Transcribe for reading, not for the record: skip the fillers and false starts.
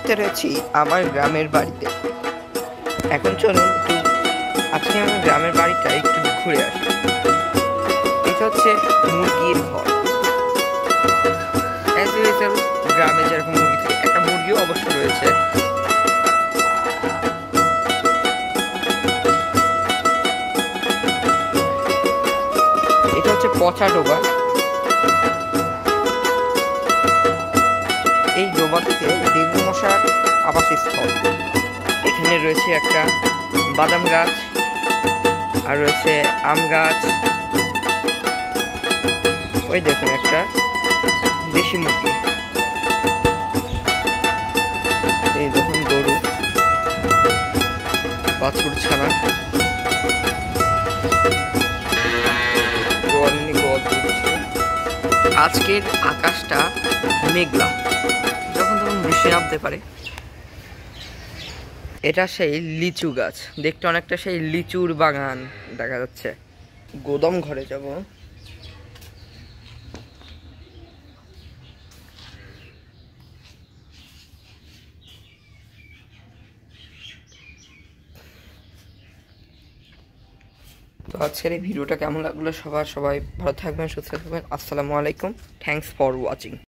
মুহূর্তে রয়েছি আমার গ্রামের বাড়িতে। এখন চলুন আজকে আমার গ্রামের বাড়িটা একটু ঘুরে আসি। এটা হচ্ছে মুরগির ঘর। গ্রামে যেরকম মুরগি থাকে, একটা মুরগিও অবশ্য রয়েছে। এটা হচ্ছে পচা ডোবা। এই ডোবা থেকে ডেঙ্গু মশার আবাসস্থল। এখানে রয়েছে একটা বাদাম গাছ, আর রয়েছে আম গাছ। ওই দেখুন একটা দেশি মুরগি, এই দেখুন গরু, বাছুর ছানা, আজকের আকাশটা মেঘলা, যখন তখন বৃষ্টি নামতে পারে। এটা সেই লিচু গাছ, দেখতে অনেকটা সেই লিচুর বাগান দেখা যাচ্ছে। গোদাম ঘরে যাব। তো আজকের এই ভিডিওটা কেমন লাগলো সবাই ভালো থাকবেন, সুস্থ থাকবেন। আসসালামু আলাইকুম, থ্যাংকস ফর ওয়াচিং।